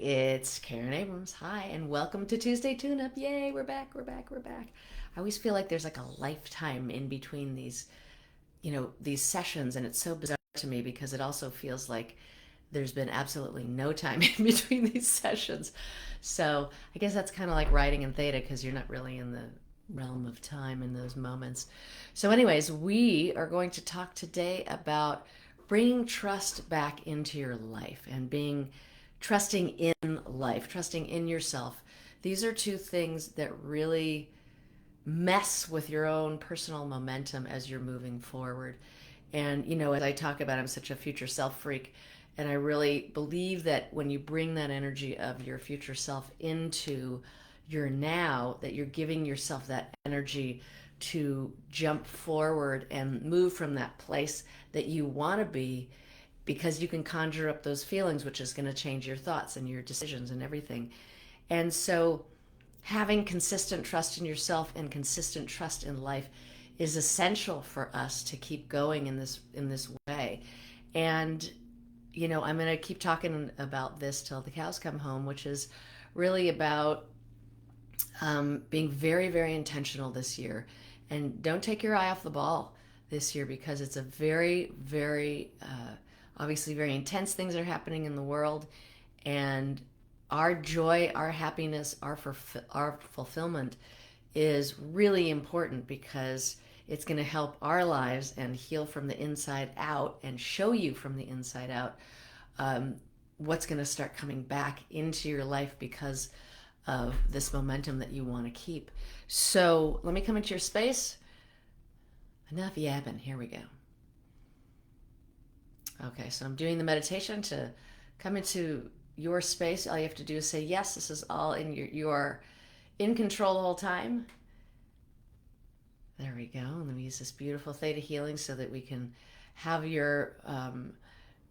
It's Karen Abrams. Hi, and welcome to Tuesday Tune Up. Yay, we're back, we're back, we're back. I always feel like there's like a lifetime in between these sessions, and it's so bizarre to me because it also feels like there's been absolutely no time in between these sessions. So I guess that's kind of like writing in theta because you're not really in the realm of time in those moments. So, anyways, we are going to talk today about bringing trust back into your life and being trusting in life, trusting in yourself. These are two things that really mess with your own personal momentum as you're moving forward. And, as I talk about, I'm such a future self freak. And I really believe that when you bring that energy of your future self into your now, that you're giving yourself that energy to jump forward and move from that place that you want to be, because you can conjure up those feelings, which is going to change your thoughts and your decisions and everything. And so having consistent trust in yourself and consistent trust in life is essential for us to keep going in this way. And I'm going to keep talking about this till the cows come home, which is really about being very, very intentional this year. And don't take your eye off the ball this year, because it's a very, very, obviously, very intense things are happening in the world. And our joy, our happiness, our fulfillment is really important, because it's going to help our lives and heal from the inside out and show you from the inside out what's going to start coming back into your life because of this momentum that you want to keep. So let me come into your space. Enough yapping. Here we go. Okay, so I'm doing the meditation to come into your space. All you have to do is say, yes, this is all in you are in control the whole time. There we go. And then we use this beautiful theta healing so that we can have your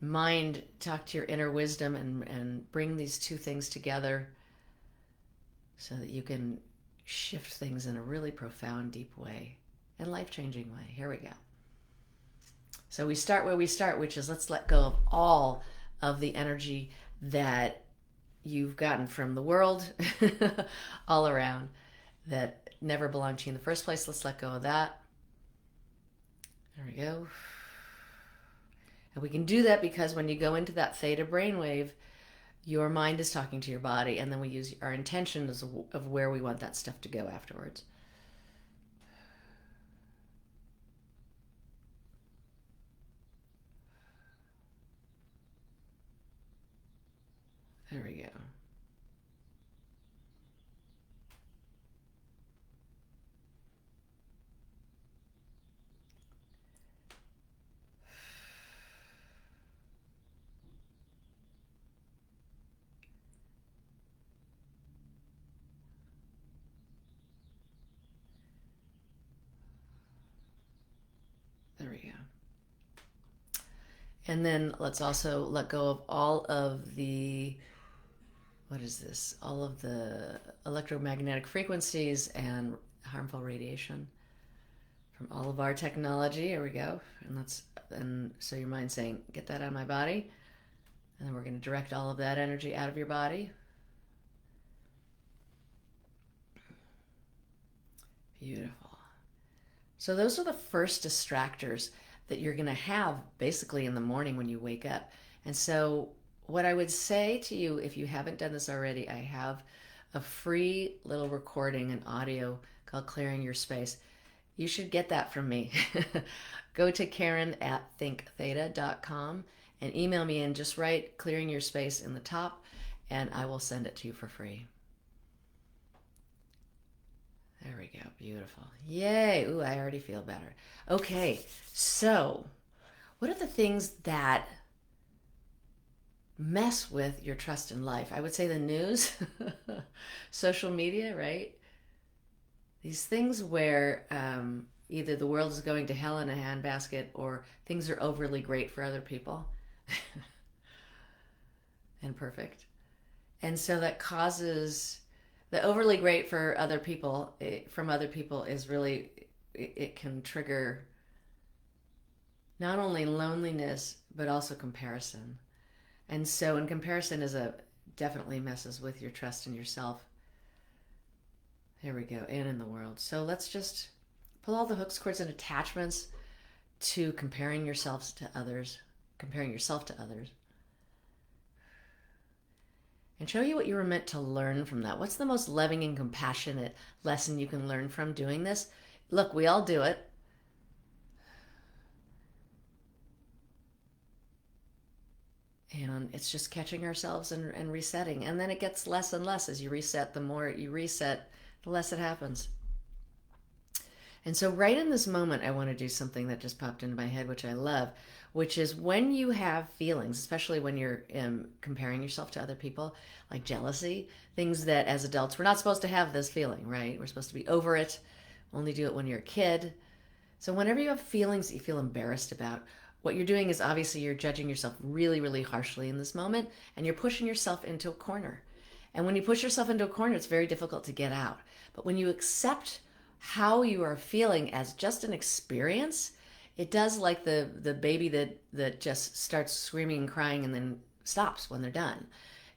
mind talk to your inner wisdom and bring these two things together so that you can shift things in a really profound, deep way and life-changing way. Here we go. So we start where we start, which is let's let go of all of the energy that you've gotten from the world all around that never belonged to you in the first place. Let's let go of that. There we go. And we can do that because when you go into that theta brainwave, your mind is talking to your body, and then we use our intentions of where we want that stuff to go afterwards. There we go. There we go. And then let's also let go of all of the, what is this? All of the electromagnetic frequencies and harmful radiation from all of our technology. Here we go. And so your mind's saying, get that out of my body. And then we're going to direct all of that energy out of your body. Beautiful. So those are the first distractors that you're going to have basically in the morning when you wake up. And so what I would say to you, if you haven't done this already, I have a free little recording and audio called Clearing Your Space. You should get that from me. Go to Karen@thinktheta.com and email me and just write Clearing Your Space in the top, and I will send it to you for free. There we go. Beautiful. Yay. Ooh, I already feel better. Okay. So, what are the things that mess with your trust in life? I would say the news, social media, right? These things where either the world is going to hell in a handbasket or things are overly great for other people and perfect. And so that causes the overly great for other people, from other people, is really, it can trigger not only loneliness but also comparison. And so, in comparison is a definitely messes with your trust in yourself. There we go, and in the world. So let's just pull all the hooks, cords, and attachments to comparing yourselves to others, comparing yourself to others, and show you what you were meant to learn from that. What's the most loving and compassionate lesson you can learn from doing this? Look, we all do it. And it's just catching ourselves and resetting. And then it gets less and less as you reset. The more you reset, the less it happens. And so right in this moment, I want to do something that just popped into my head, which I love, which is when you have feelings, especially when you're comparing yourself to other people, like jealousy, things that as adults, we're not supposed to have this feeling, right? We're supposed to be over it, only do it when you're a kid. So whenever you have feelings that you feel embarrassed about, what you're doing is obviously you're judging yourself really, really harshly in this moment, and you're pushing yourself into a corner. And when you push yourself into a corner, it's very difficult to get out. But when you accept how you are feeling as just an experience, it does like the baby that just starts screaming and crying and then stops when they're done.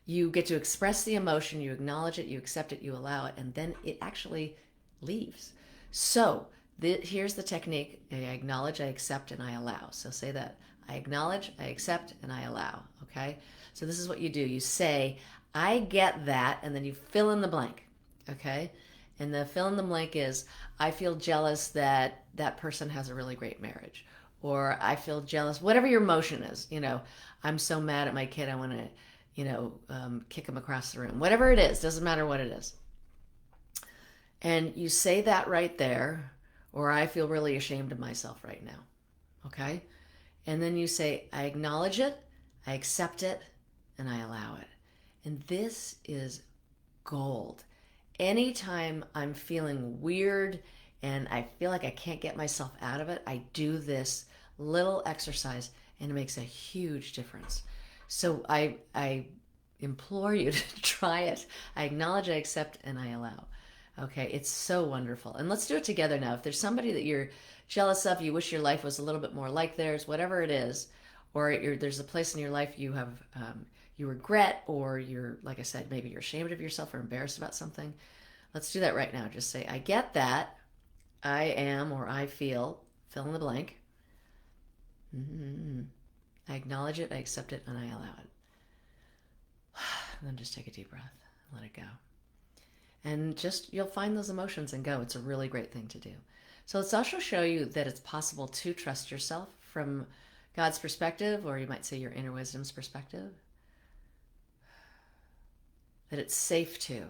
You get to express the emotion, you acknowledge it, you accept it, you allow it, and then it actually leaves. So here's the technique. I acknowledge, I accept, and I allow. So say that. I acknowledge, I accept, and I allow. Okay? So this is what you do. You say, I get that, and then you fill in the blank. Okay? And the fill in the blank is, I feel jealous that that person has a really great marriage. Or I feel jealous, whatever your emotion is. I'm so mad at my kid, I want to, kick him across the room. Whatever it is, doesn't matter what it is. And you say that right there, or I feel really ashamed of myself right now. Okay? And then you say, I acknowledge it, I accept it, and I allow it. And this is gold. Anytime I'm feeling weird and I feel like I can't get myself out of it, I do this little exercise and it makes a huge difference. So I implore you to try it. I acknowledge, I accept, and I allow. Okay, it's so wonderful. And let's do it together now. If there's somebody that you're jealous of, you wish your life was a little bit more like theirs, whatever it is, or there's a place in your life you have you regret, or you're, like I said, maybe you're ashamed of yourself or embarrassed about something. Let's do that right now. Just say, I get that. I am, or I feel, fill in the blank. I acknowledge it, I accept it, and I allow it. And then just take a deep breath and let it go. And just, you'll find those emotions and go. It's a really great thing to do. So let's also show you that it's possible to trust yourself from God's perspective, or you might say your inner wisdom's perspective. That it's safe to.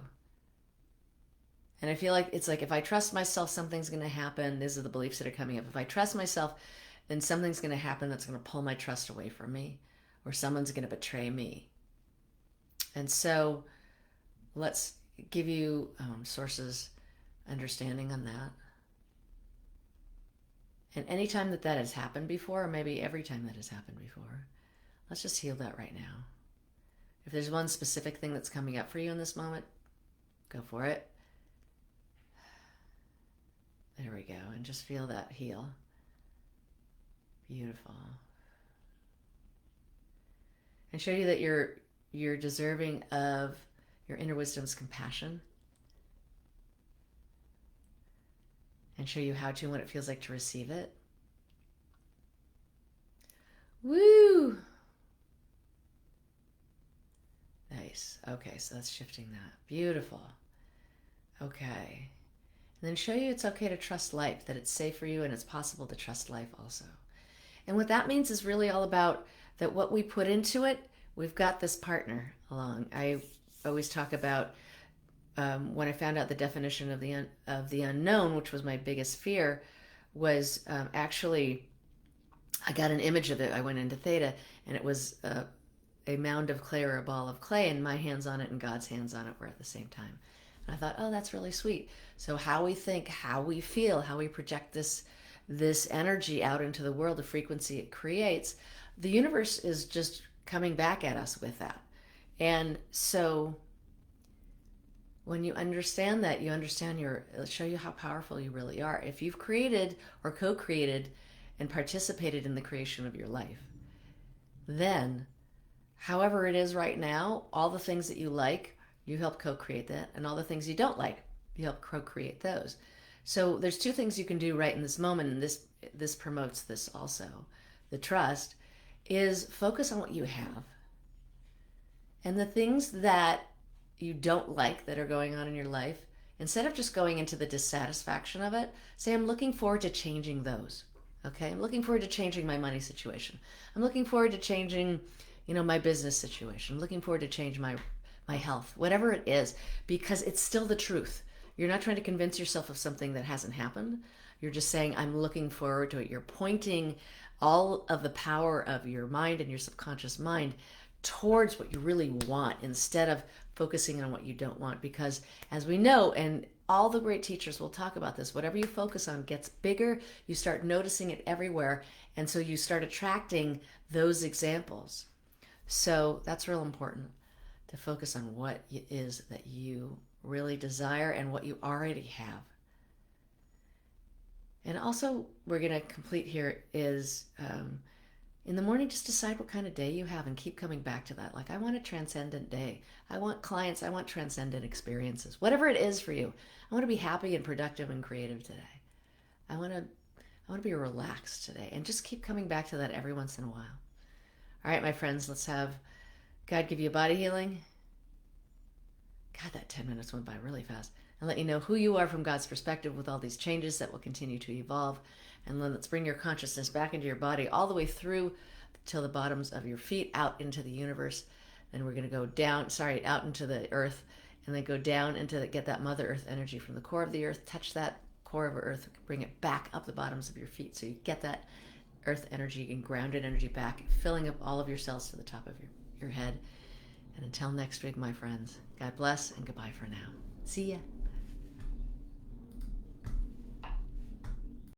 And I feel like it's like, if I trust myself, something's going to happen. These are the beliefs that are coming up. If I trust myself, then something's going to happen that's going to pull my trust away from me, or someone's going to betray me. And so let's give you sources understanding on that. And anytime that has happened before, or maybe every time that has happened before, let's just heal that right now. If there's one specific thing that's coming up for you in this moment, go for it. There we go. And just feel that heal. Beautiful. And show you that you're deserving of your inner wisdom's compassion. And show you how to and what it feels like to receive it. Woo! Nice. Okay, so that's shifting that. Beautiful. Okay. And then show you it's okay to trust life, that it's safe for you and it's possible to trust life also. And what that means is really all about that what we put into it, we've got this partner along. I always talk about when I found out the definition of the unknown, which was my biggest fear, was actually, I got an image of it. I went into Theta, and it was a mound of clay or a ball of clay, and my hands on it and God's hands on it were at the same time. And I thought, oh, that's really sweet. So how we think, how we feel, how we project this energy out into the world, the frequency it creates, the universe is just coming back at us with that. And so when you understand that, you understand it'll show you how powerful you really are. If you've created or co-created and participated in the creation of your life, then however it is right now, all the things that you like, you help co-create that, and all the things you don't like, you help co-create those. So there's two things you can do right in this moment, and this promotes this also. The trust is focus on what you have, and the things that you don't like that are going on in your life, instead of just going into the dissatisfaction of it, say, I'm looking forward to changing those. Okay, I'm looking forward to changing my money situation. I'm looking forward to changing, my business situation. I'm looking forward to change my health, whatever it is, because it's still the truth. You're not trying to convince yourself of something that hasn't happened. You're just saying, I'm looking forward to it. You're pointing all of the power of your mind and your subconscious mind towards what you really want instead of focusing on what you don't want. Because as we know, and all the great teachers will talk about this, whatever you focus on gets bigger. You start noticing it everywhere. And so you start attracting those examples. So that's real important, to focus on what it is that you really desire and what you already have. And also, we're going to complete here is in the morning, just decide what kind of day you have and keep coming back to that. Like, I want a transcendent day. I want clients. I want transcendent experiences. Whatever it is for you. I want to be happy and productive and creative today. I want to be relaxed today. And just keep coming back to that every once in a while. All right, my friends, let's have God give you a body healing. God, that 10 minutes went by really fast. And let you know who you are from God's perspective with all these changes that will continue to evolve. And then let's bring your consciousness back into your body all the way through till the bottoms of your feet out into the universe. Then we're going to go down, out into the earth, and then go down into get that Mother Earth energy from the core of the earth, touch that core of earth, bring it back up the bottoms of your feet so you get that earth energy and grounded energy back, filling up all of your cells to the top of your head. And until next week, my friends, God bless and goodbye for now. See ya.